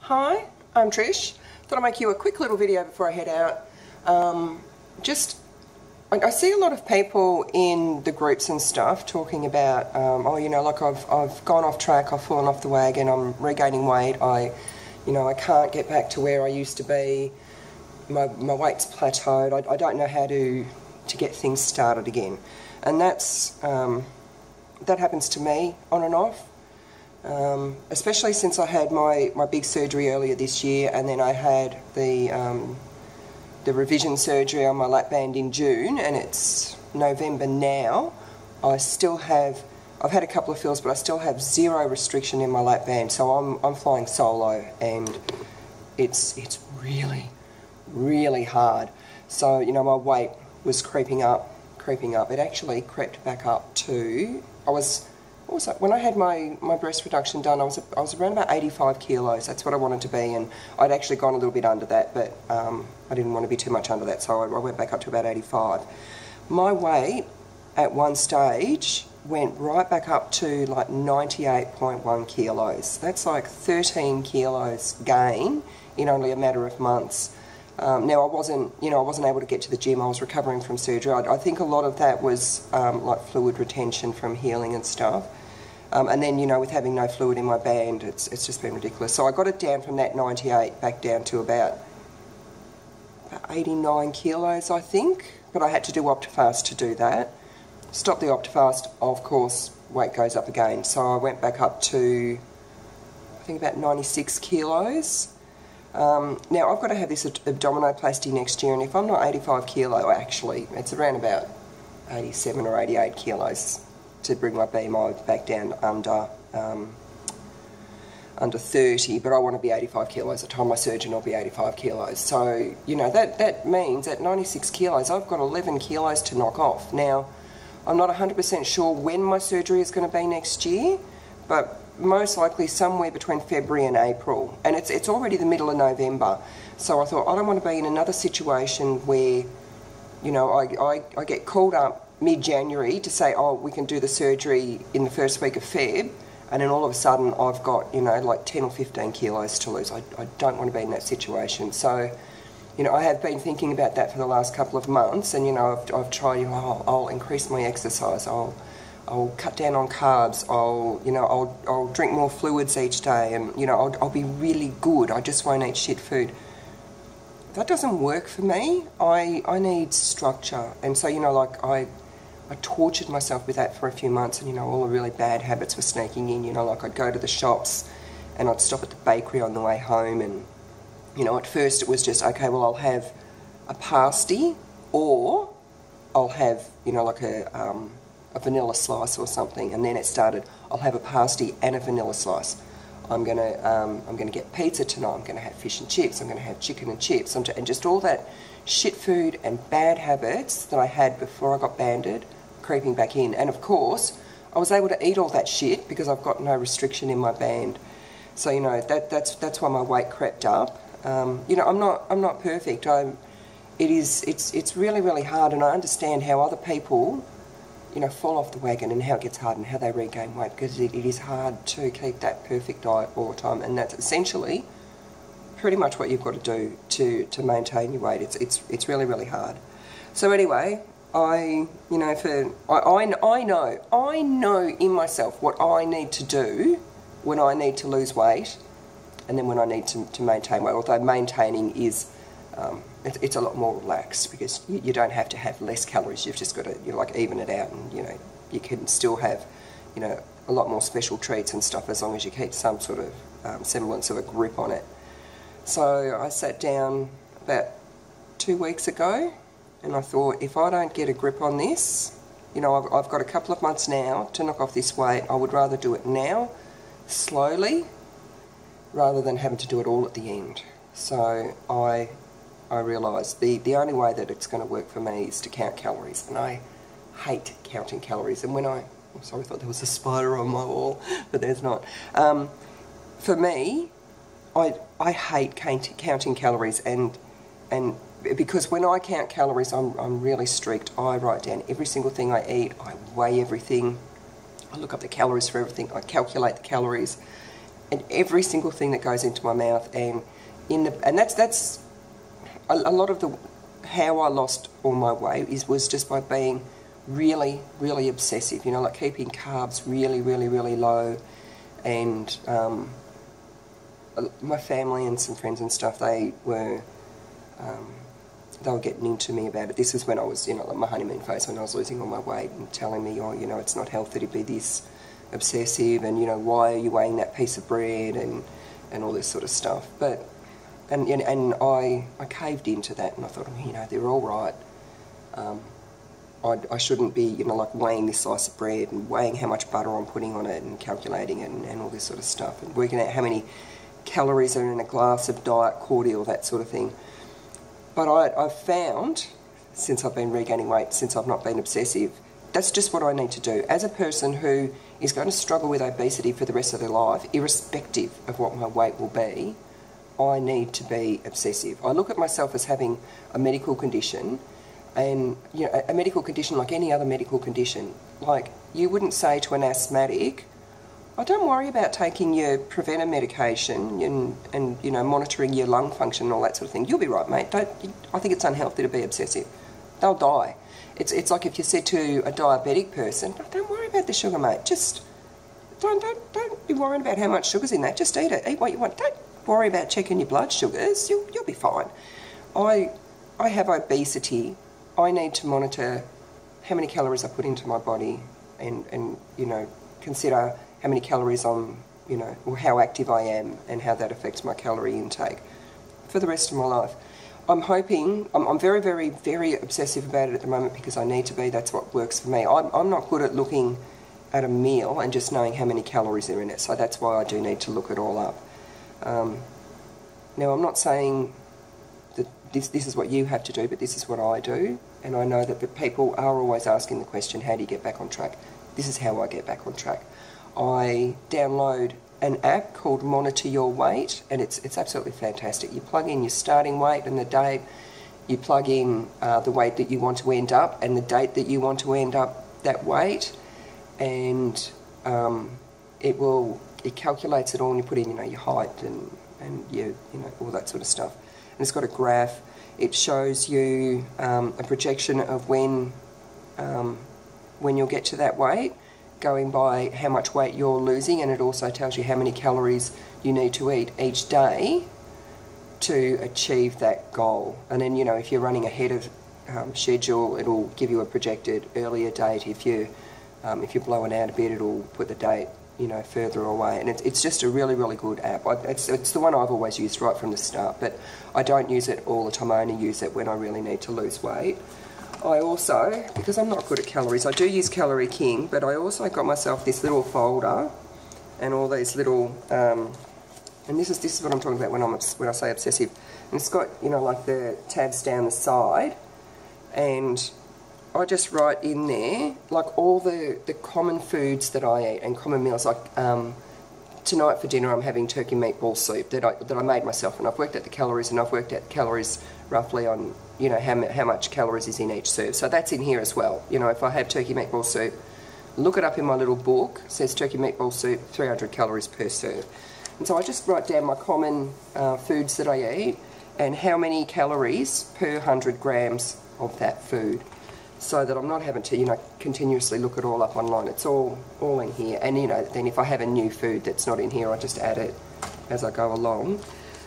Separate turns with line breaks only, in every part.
Hi, I'm Trish. Thought I'd make you a quick little video before I head out. I see a lot of people in the groups and stuff talking about, oh, you know, like I've gone off track, I've fallen off the wagon, I'm regaining weight, I can't get back to where I used to be, my weight's plateaued, I don't know how to get things started again. And that happens to me on and off. Especially since I had my big surgery earlier this year, and then I had the revision surgery on my lap band in June, and it's November now. I've had a couple of fills, but I still have zero restriction in my lap band, so I'm flying solo, and it's really, really hard. So, you know, my weight was creeping up. It actually crept back up to, when I had my breast reduction done, I was around about 85 kilos. That's what I wanted to be, and I'd actually gone a little bit under that, but I didn't want to be too much under that, so I went back up to about 85. My weight at one stage went right back up to like 98.1 kilos. That's like 13 kilos gain in only a matter of months. Now, I wasn't able to get to the gym. I was recovering from surgery. I think a lot of that was like fluid retention from healing and stuff. And then, you know, with having no fluid in my band, it's just been ridiculous. So I got it down from that 98 back down to about 89 kilos, I think. But I had to do Optifast to do that. Stop the Optifast, of course, weight goes up again. So I went back up to, I think, about 96 kilos. Now, I've got to have this abdominoplasty next year, and if I'm not 85 kilo, actually, it's around about 87 or 88 kilos to bring my BMI back down under 30, but I want to be 85 kilos. At the time my surgeon will be 85 kilos. So, you know, that means at 96 kilos, I've got 11 kilos to knock off. Now, I'm not 100% sure when my surgery is going to be next year, but most likely somewhere between February and April, and it's already the middle of November. So I thought, I don't want to be in another situation where, you know, I get called up mid-January to say, oh, we can do the surgery in the first week of Feb, and then all of a sudden I've got, you know, like 10 or 15 kilos to lose. I don't want to be in that situation. So, you know, I have been thinking about that for the last couple of months, and, you know, I've tried, you know, I'll increase my exercise, I'll cut down on carbs, I'll drink more fluids each day, and, you know, I'll be really good. I just won't eat shit food. That doesn't work for me. I need structure. And so, you know, like I tortured myself with that for a few months, and, you know, all the really bad habits were sneaking in. You know, like I'd go to the shops and I'd stop at the bakery on the way home, and, you know, at first it was just, okay, well, I'll have a pasty, or I'll have, you know, like a vanilla slice or something. And then it started, I'll have a pasty and a vanilla slice. I'm gonna get pizza tonight. I'm gonna have fish and chips. I'm gonna have chicken and chips, and just all that shit food and bad habits that I had before I got banded creeping back in. And of course, I was able to eat all that shit because I've got no restriction in my band. So, you know, that's why my weight crept up. You know, I'm not perfect. It's really, really hard, and I understand how other people, you know, fall off the wagon and how it gets hard and how they regain weight, because it is hard to keep that perfect diet all the time, and that's essentially pretty much what you've got to do to maintain your weight. It's really, really hard. So anyway, I know in myself what I need to do when I need to lose weight, and then when I need to maintain weight, although maintaining is it's a lot more relaxed, because you don't have to have less calories. You've just got to, you know, like, even it out, and, you know, you can still have, you know, a lot more special treats and stuff, as long as you keep some sort of semblance of a grip on it. So I sat down about 2 weeks ago, and I thought, if I don't get a grip on this, you know, I've got a couple of months now to knock off this weight. I would rather do it now, slowly, rather than having to do it all at the end. So I realised the only way that it's going to work for me is to count calories, and I hate counting calories. And I'm sorry, I thought there was a spider on my wall, but there's not. For me, I hate counting calories, and because when I count calories, I'm really strict. I write down every single thing I eat, I weigh everything, I look up the calories for everything, I calculate the calories, and every single thing that goes into my mouth, and that's a lot of the how I lost all my weight was just by being really, really obsessive, you know, like keeping carbs really, really, really low. And my family and some friends and stuff, they were getting into me about it. This was when I was, you know, like my honeymoon phase, when I was losing all my weight, and telling me, oh, you know, it's not healthy to be this obsessive, and, you know, why are you weighing that piece of bread, and all this sort of stuff. But and I caved into that, and I thought, you know, they're all right. I shouldn't be, you know, like weighing this slice of bread and weighing how much butter I'm putting on it and calculating it, and all this sort of stuff, and working out how many calories are in a glass of diet cordial, that sort of thing. But I've found, since I've been regaining weight, since I've not been obsessive, that's just what I need to do. As a person who is going to struggle with obesity for the rest of their life, irrespective of what my weight will be, I need to be obsessive. I look at myself as having a medical condition, and, you know, a medical condition like any other medical condition. Like, you wouldn't say to an asthmatic, oh, don't worry about taking your preventer medication and you know, monitoring your lung function and all that sort of thing. You'll be right, mate. I think it's unhealthy to be obsessive. They'll die. It's like if you said to a diabetic person, oh, don't worry about the sugar, mate. Just don't be worrying about how much sugar's in that. Just eat it. Eat what you want. Don't worry about checking your blood sugars. You'll be fine. I have obesity. I need to monitor how many calories I put into my body, and you know, consider how many calories I'm, you know, or how active I am, and how that affects my calorie intake for the rest of my life. I'm hoping, I'm very, very, very obsessive about it at the moment, because I need to be. That's what works for me. I'm not good at looking at a meal and just knowing how many calories are in it, so that's why I do need to look it all up. Now, I'm not saying that this is what you have to do, but this is what I do, and I know that the people are always asking the question, how do you get back on track? This is how I get back on track. I download an app called Monitor Your Weight, and it's absolutely fantastic. You plug in your starting weight and the date, you plug in the weight that you want to end up and the date that you want to end up that weight, and it calculates it all, and you put in, you know, your height and your, you know, all that sort of stuff. And it's got a graph. It shows you a projection of when you'll get to that weight, going by how much weight you're losing, and it also tells you how many calories you need to eat each day to achieve that goal. And then, you know, if you're running ahead of schedule, it'll give you a projected earlier date. If you're blowing out a bit, it'll put the date, you know, further away. And it's just a really, really good app. It's the one I've always used right from the start, but I don't use it all the time. I only use it when I really need to lose weight. I also, because I'm not good at calories, I do use Calorie King, but I also got myself this little folder and all these little, and this is what I'm talking about when I say obsessive. And it's got, you know, like the tabs down the side, and I just write in there like all the common foods that I eat and common meals. Like tonight for dinner I'm having turkey meatball soup that I made myself, and I've worked out the calories, and I've worked out the calories roughly on, you know, how much calories is in each serve. So that's in here as well. You know, if I have turkey meatball soup, look it up in my little book. It says turkey meatball soup, 300 calories per serve. And so I just write down my common foods that I eat and how many calories per 100 grams of that food, so that I'm not having to, you know, continuously look it all up online. It's all in here. And, you know, then if I have a new food that's not in here, I just add it as I go along.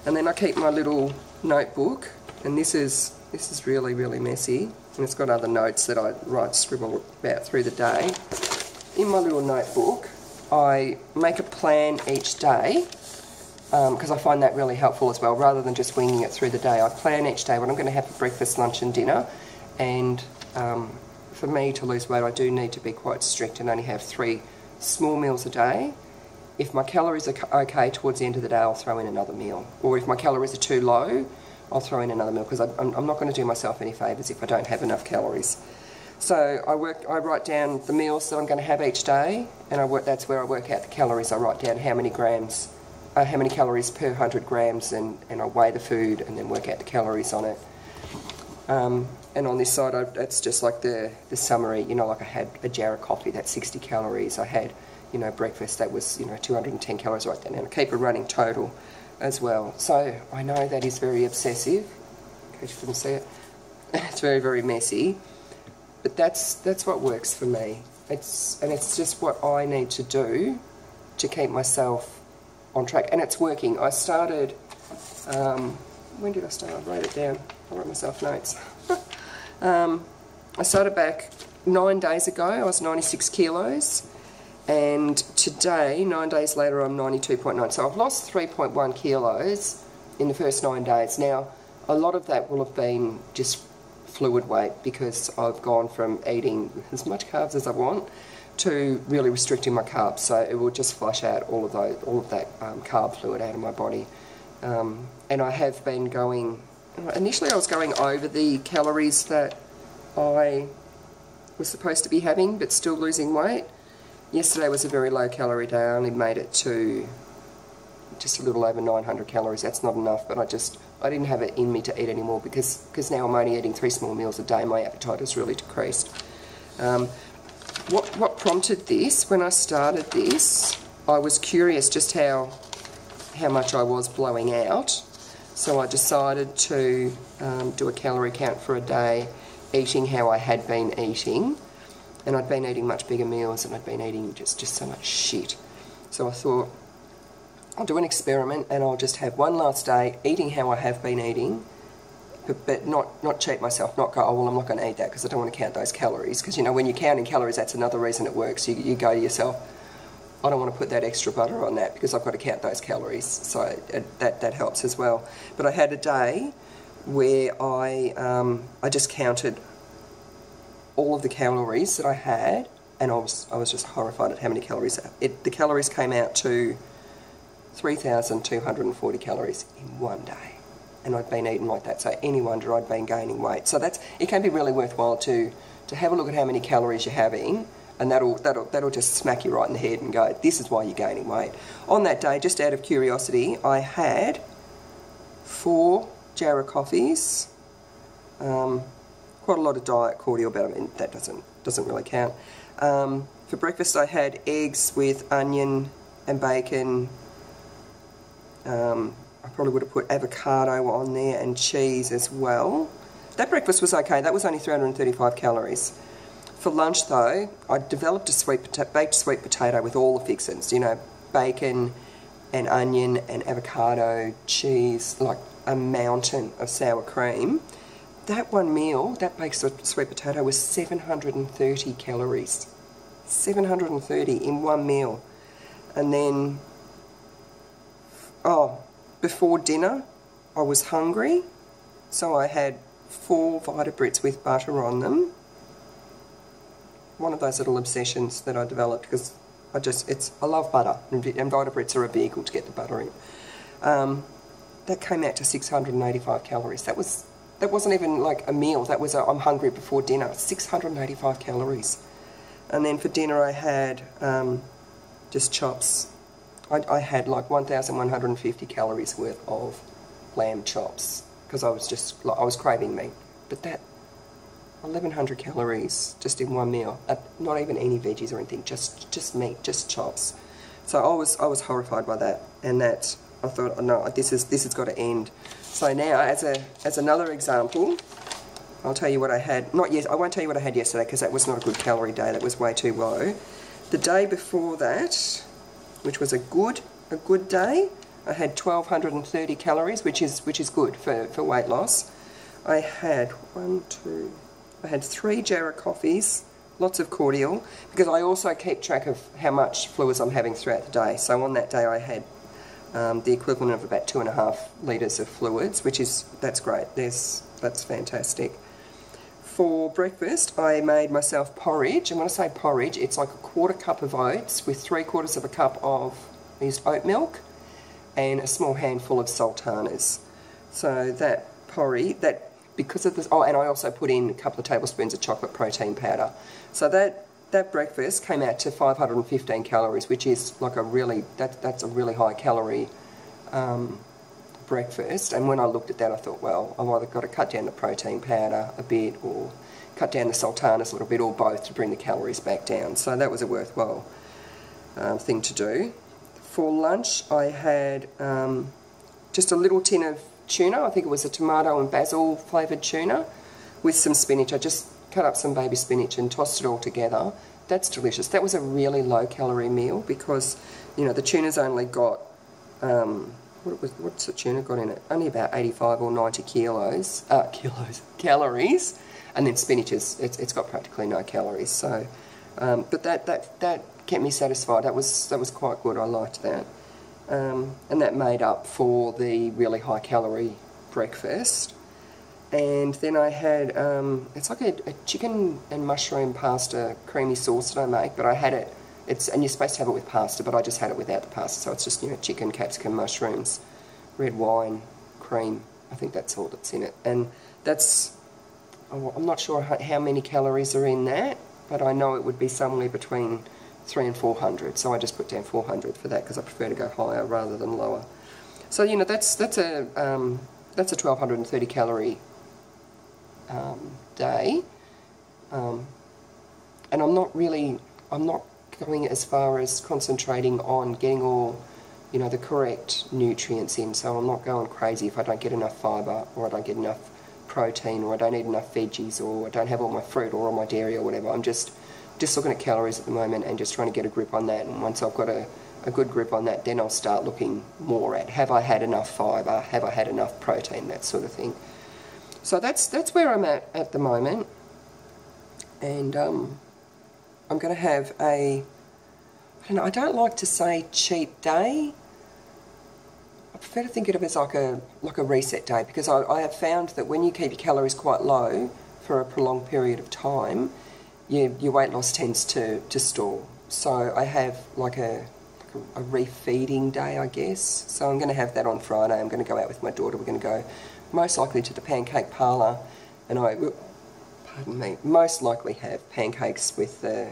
And then I keep my little notebook, and this is really, really messy, and it's got other notes that I scribble about through the day. In my little notebook, I make a plan each day, because I find that really helpful as well, rather than just winging it through the day. I plan each day what I'm going to have for breakfast, lunch and dinner, and for me to lose weight I do need to be quite strict and only have 3 small meals a day. If my calories are okay towards the end of the day, I'll throw in another meal, or if my calories are too low, I'll throw in another meal, because I'm not going to do myself any favours if I don't have enough calories. So I write down the meals that I'm going to have each day, and that's where I work out the calories. I write down how many calories per 100 grams, and I weigh the food and then work out the calories on it. And on this side, it's just like the summary. You know, like I had a jar of coffee, that's 60 calories. I had, you know, breakfast, that was, you know, 210 calories right then, and I keep a running total as well. So I know that is very obsessive, in case you couldn't see it. It's very, very messy, but that's what works for me. It's just what I need to do to keep myself on track, and it's working. I started, when did I start? I wrote it down. I wrote myself notes. I started back 9 days ago. I was 96 kilos, and today, 9 days later, I'm 92.9. So I've lost 3.1 kilos in the first 9 days. Now, a lot of that will have been just fluid weight, because I've gone from eating as much carbs as I want to really restricting my carbs, so it will just flush out all of that carb fluid out of my body. And I have been going, initially I was going over the calories that I was supposed to be having, but still losing weight. Yesterday was a very low calorie day. I only made it to just a little over 900 calories. That's not enough, but I didn't have it in me to eat anymore, because now I'm only eating 3 small meals a day. My appetite has really decreased. What prompted this? When I started this, I was curious just how much I was blowing out. So I decided to do a calorie count for a day, eating how I had been eating. And I'd been eating much bigger meals, and I'd been eating just so much shit. So I thought, I'll do an experiment, and I'll just have one last day eating how I have been eating, but not cheat myself, not go, oh, well, I'm not going to eat that because I don't want to count those calories. Because, you know, when you're counting calories, that's another reason it works. You go to yourself, I don't want to put that extra butter on that because I've got to count those calories. So that helps as well. But I had a day where I just counted all of the calories that I had, and I was just horrified at how many calories. The calories came out to 3,240 calories in one day. And I'd been eating like that, so any wonder I'd been gaining weight. So it can be really worthwhile to have a look at how many calories you're having, and that'll just smack you right in the head and go, this is why you're gaining weight. On that day, just out of curiosity, I had 4 Jarrah coffees, quite a lot of diet cordial, but I mean that doesn't really count. For breakfast, I had eggs with onion and bacon. I probably would have put avocado on there and cheese as well. That breakfast was okay. That was only 335 calories. For lunch, though, I developed a baked sweet potato with all the fixins, you know, bacon and onion and avocado, cheese, like a mountain of sour cream. That one meal, that baked sweet potato, was 730 calories. 730 in one meal. And then, before dinner, I was hungry, so I had 4 Vita-Brits with butter on them. One of those little obsessions that I developed, because I love butter, and Vita-Brits are a vehicle to get the butter in. That came out to 685 calories. That wasn't even like a meal. That was I'm hungry before dinner. 685 calories. And then for dinner I had just chops. I had like 1,150 calories worth of lamb chops, because I was craving meat. But that 1,100 calories just in one meal, not even any veggies or anything, just meat, just chops. So I was horrified by that, and that I thought, oh, no, this has got to end. So now, as another example, I'll tell you what I had. I won't tell you what I had yesterday, because that was not a good calorie day. That was way too low. The day before that, which was a good day, I had 1,230 calories, which is good for weight loss. I had 3 Jarrah coffees, lots of cordial, because I also keep track of how much fluids I'm having throughout the day. So on that day I had the equivalent of about 2.5 litres of fluids, that's great. That's fantastic. For breakfast, I made myself porridge, and when I say porridge, it's like a 1/4 cup of oats with 3/4 of a cup of oat milk and a small handful of sultanas. So that porridge, because of this, and I also put in a couple of tablespoons of chocolate protein powder. So that breakfast came out to 515 calories, which is like that's a really high calorie breakfast. And when I looked at that, I thought, well, I've either got to cut down the protein powder a bit, or cut down the sultanas a little bit, or both, to bring the calories back down. So that was a worthwhile thing to do. For lunch, I had just a little tin of tuna. I think it was a tomato and basil flavoured tuna with some spinach. I just cut up some baby spinach and tossed it all together. That's delicious. That was a really low-calorie meal because, you know, the tuna's only got, what's the tuna got in it? Only about 85 or 90 calories, and then spinach it's got practically no calories. So, but that kept me satisfied. That was quite good. I liked that, and that made up for the really high-calorie breakfast. And then I had, it's like a chicken and mushroom pasta creamy sauce that I make, but I had it, and you're supposed to have it with pasta, but I just had it without the pasta, so it's just, you know, chicken, capsicum, mushrooms, red wine, cream. I think that's all that's in it. And that's, I'm not sure how many calories are in that, but I know it would be somewhere between 300 and 400, so I just put down 400 for that because I prefer to go higher rather than lower. So, you know, that's a 1,230 calorie day, and I'm not going as far as concentrating on getting all, you know, the correct nutrients in, so I'm not going crazy if I don't get enough fibre, or I don't get enough protein, or I don't eat enough veggies, or I don't have all my fruit or all my dairy or whatever. I'm just looking at calories at the moment and just trying to get a grip on that, and once I've got a good grip on that, then I'll start looking more at, have I had enough fibre, have I had enough protein, that sort of thing. So that's where I'm at the moment, and I'm going to have I don't like to say cheat day. I prefer to think of it as like a reset day, because I have found that when you keep your calories quite low for a prolonged period of time, your weight loss tends to stall. So I have like a refeeding day, I guess. So I'm going to have that on Friday. I'm going to go out with my daughter. We're going to go most likely to the pancake parlour, and I will, pardon me, most likely have pancakes with the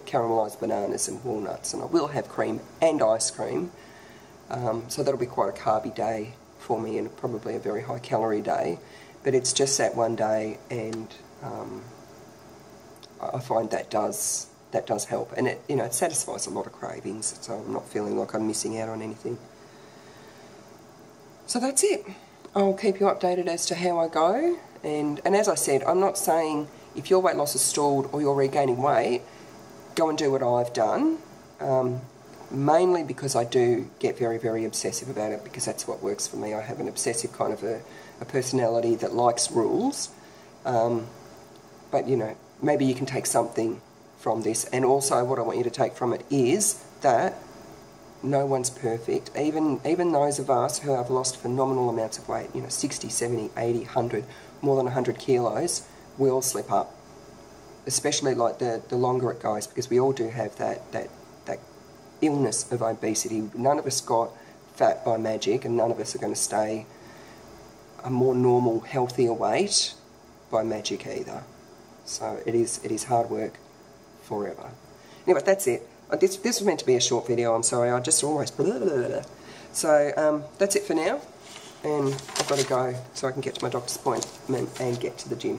caramelised bananas and walnuts, and I will have cream and ice cream. So that'll be quite a carby day for me, and probably a very high calorie day. But it's just that one day, and I find that does help, and it satisfies a lot of cravings. So I'm not feeling like I'm missing out on anything. So that's it. I'll keep you updated as to how I go, and as I said, I'm not saying if your weight loss is stalled or you're regaining weight, go and do what I've done, mainly because I do get very, very obsessive about it, because that's what works for me. I have an obsessive kind of a personality that likes rules, but, you know, maybe you can take something from this, and also what I want you to take from it is that no one's perfect. Even those of us who have lost phenomenal amounts of weight, 60, 70, 80, 100, more than 100 kilos, will slip up. Especially like the longer it goes, because we all do have that illness of obesity. None of us got fat by magic, and none of us are going to stay a more normal, healthier weight by magic either. So it is hard work forever. Anyway, that's it. This was meant to be a short video, I'm sorry, I just almost... So, that's it for now, and I've got to go so I can get to my doctor's appointment and get to the gym.